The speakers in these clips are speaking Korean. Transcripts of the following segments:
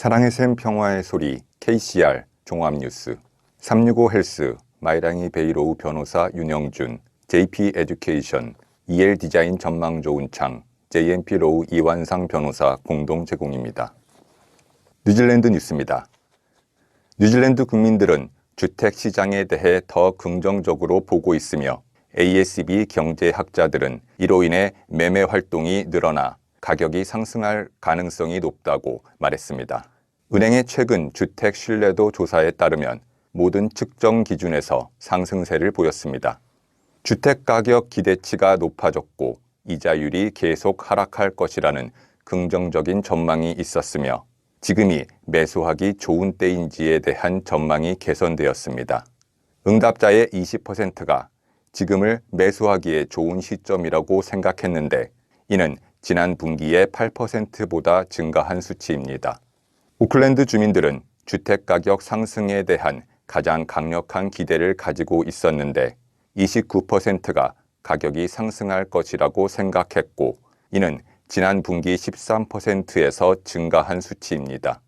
사랑의 샘 평화의 소리 KCR 종합뉴스 365 헬스 마이랑이 베이로우 변호사 윤영준 JP 에듀케이션 EL 디자인 전망 좋은 창 JMP 로우 이완상 변호사 공동 제공입니다. 뉴질랜드 뉴스입니다. 뉴질랜드 국민들은 주택 시장에 대해 더 긍정적으로 보고 있으며 ASB 경제학자들은 이로 인해 매매 활동이 늘어나 가격이 상승할 가능성이 높다고 말했습니다. 은행의 최근 주택 신뢰도 조사에 따르면 모든 측정 기준에서 상승세를 보였습니다. 주택 가격 기대치가 높아졌고 이자율이 계속 하락할 것이라는 긍정적인 전망이 있었으며 지금이 매수하기 좋은 때인지에 대한 전망이 개선되었습니다. 응답자의 20%가 지금을 매수하기에 좋은 시점이라고 생각했는데 이는 지난 분기의 8%보다 증가한 수치입니다. 오클랜드 주민들은 주택가격 상승에 대한 가장 강력한 기대를 가지고 있었는데 29%가 가격이 상승할 것이라고 생각했고 이는 지난 분기 13%에서 증가한 수치입니다.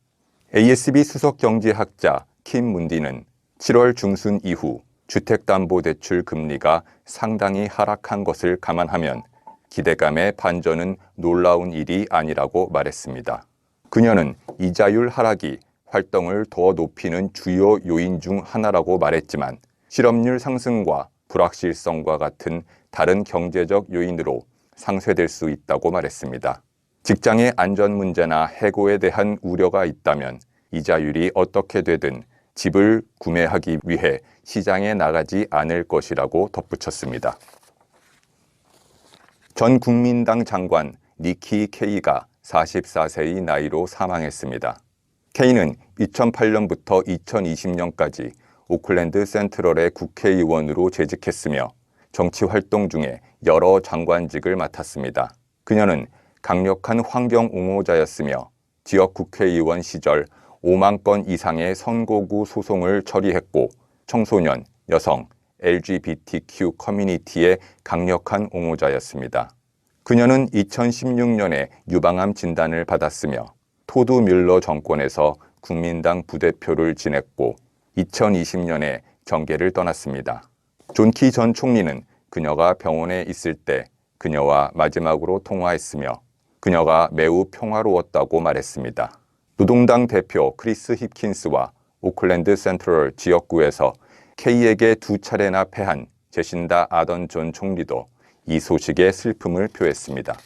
ASB 수석경제학자 킴 문디는 7월 중순 이후 주택담보대출 금리가 상당히 하락한 것을 감안하면 기대감의 반전은 놀라운 일이 아니라고 말했습니다. 그녀는 이자율 하락이 활동을 더 높이는 주요 요인 중 하나라고 말했지만 실업률 상승과 불확실성과 같은 다른 경제적 요인으로 상쇄될 수 있다고 말했습니다. 직장의 안전 문제나 해고에 대한 우려가 있다면 이자율이 어떻게 되든 집을 구매하기 위해 시장에 나가지 않을 것이라고 덧붙였습니다. 전 국민당 장관 니키 케이가 44세의 나이로 사망했습니다. 케이는 2008년부터 2020년까지 오클랜드 센트럴의 국회의원으로 재직했으며 정치 활동 중에 여러 장관직을 맡았습니다. 그녀는 강력한 환경 옹호자였으며 지역 국회의원 시절 5만 건 이상의 선거구 소송을 처리했고 청소년, 여성, LGBTQ 커뮤니티의 강력한 옹호자였습니다. 그녀는 2016년에 유방암 진단을 받았으며 토드 뮬러 정권에서 국민당 부대표를 지냈고 2020년에 정계를 떠났습니다. 존 키 전 총리는 그녀가 병원에 있을 때 그녀와 마지막으로 통화했으며 그녀가 매우 평화로웠다고 말했습니다. 노동당 대표 크리스 힙킨스와 오클랜드 센트럴 지역구에서 케이에게 2차례나 패한 제신다 아던 존 총리도 이 소식에 슬픔을 표했습니다.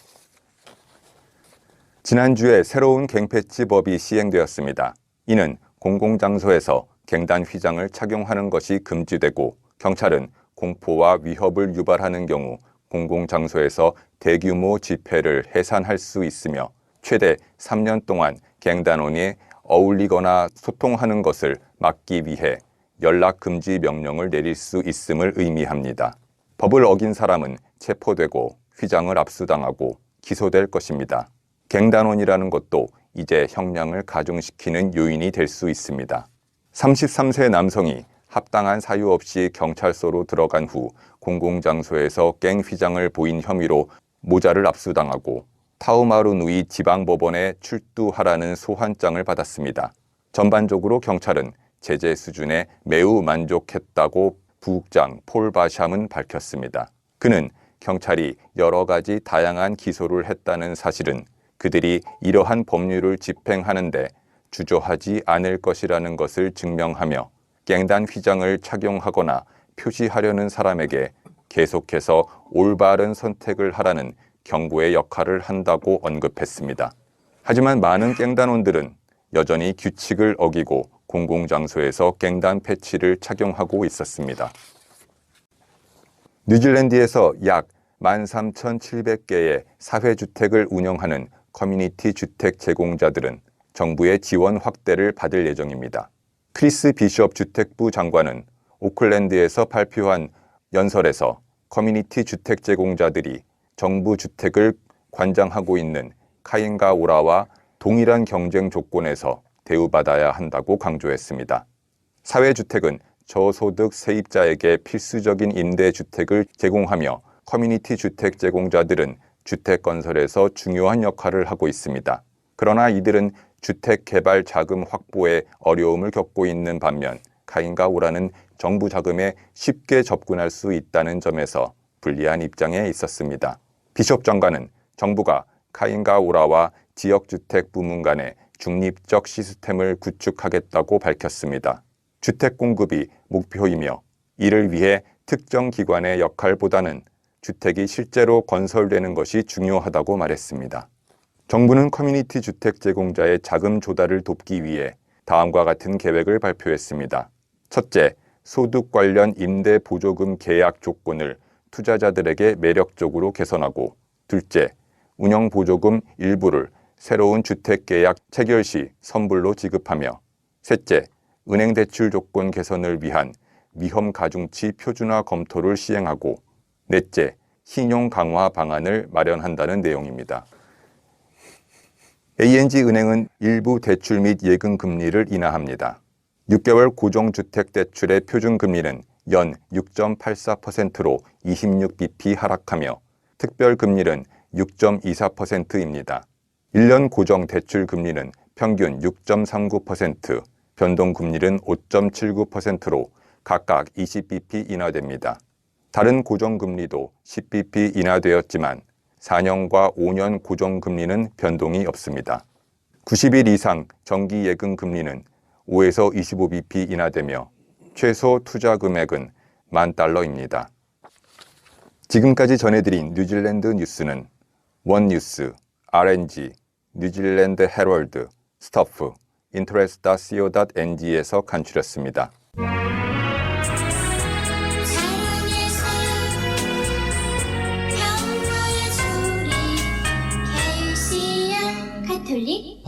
지난주에 새로운 갱패치법이 시행되었습니다. 이는 공공장소에서 갱단 휘장을 착용하는 것이 금지되고 경찰은 공포와 위협을 유발하는 경우 공공장소에서 대규모 집회를 해산할 수 있으며 최대 3년 동안 갱단원이 어울리거나 소통하는 것을 막기 위해 연락금지 명령을 내릴 수 있음을 의미합니다. 법을 어긴 사람은 체포되고 휘장을 압수당하고 기소될 것입니다. 갱단원이라는 것도 이제 형량을 가중시키는 요인이 될 수 있습니다. 33세 남성이 합당한 사유 없이 경찰서로 들어간 후 공공장소에서 갱 휘장을 보인 혐의로 모자를 압수당하고 타우마루누이 지방법원에 출두하라는 소환장을 받았습니다. 전반적으로 경찰은 제재 수준에 매우 만족했다고 부국장 폴 바샴은 밝혔습니다. 그는 경찰이 여러 가지 다양한 기소를 했다는 사실은 그들이 이러한 법률을 집행하는데 주저하지 않을 것이라는 것을 증명하며 갱단 휘장을 착용하거나 표시하려는 사람에게 계속해서 올바른 선택을 하라는 경고의 역할을 한다고 언급했습니다. 하지만 많은 갱단원들은 여전히 규칙을 어기고 공공장소에서 갱단 패치를 착용하고 있었습니다. 뉴질랜드에서 약 13,700개의 사회주택을 운영하는 커뮤니티 주택 제공자들은 정부의 지원 확대를 받을 예정입니다. 크리스 비숍 주택부 장관은 오클랜드에서 발표한 연설에서 커뮤니티 주택 제공자들이 정부 주택을 관장하고 있는 카잉가오라와 동일한 경쟁 조건에서 대우받아야 한다고 강조했습니다. 사회주택은 저소득 세입자에게 필수적인 임대주택을 제공하며 커뮤니티 주택 제공자들은 주택 건설에서 중요한 역할을 하고 있습니다. 그러나 이들은 주택 개발 자금 확보에 어려움을 겪고 있는 반면 카인과 오라는 정부 자금에 쉽게 접근할 수 있다는 점에서 불리한 입장에 있었습니다. 비숍 장관은 정부가 카인과 오라와 지역주택 부문 간의 중립적 시스템을 구축하겠다고 밝혔습니다. 주택 공급이 목표이며 이를 위해 특정 기관의 역할보다는 주택이 실제로 건설되는 것이 중요하다고 말했습니다. 정부는 커뮤니티 주택 제공자의 자금 조달을 돕기 위해 다음과 같은 계획을 발표했습니다. 첫째, 소득 관련 임대 보조금 계약 조건을 투자자들에게 매력적으로 개선하고, 둘째, 운영 보조금 일부를 새로운 주택 계약 체결 시 선불로 지급하며, 셋째, 은행 대출 조건 개선을 위한 위험 가중치 표준화 검토를 시행하고, 넷째, 신용 강화 방안을 마련한다는 내용입니다. ANG은행은 일부 대출 및 예금 금리를 인하합니다. 6개월 고정주택대출의 표준금리는 연 6.84%로 26bp 하락하며 특별금리는 6.24%입니다. 1년 고정대출금리는 평균 6.39%, 변동금리는 5.79%로 각각 20bp 인하됩니다. 다른 고정금리도 10bp 인하되었지만 4년과 5년 고정금리는 변동이 없습니다. 90일 이상 정기예금 금리는 5에서 25bp 인하되며 최소 투자 금액은 $10,000입니다. 지금까지 전해드린 뉴질랜드 뉴스는 원뉴스, RNG, 뉴질랜드 헤럴드, 스터프, interest.co.ng에서 간추렸습니다. 가톨릭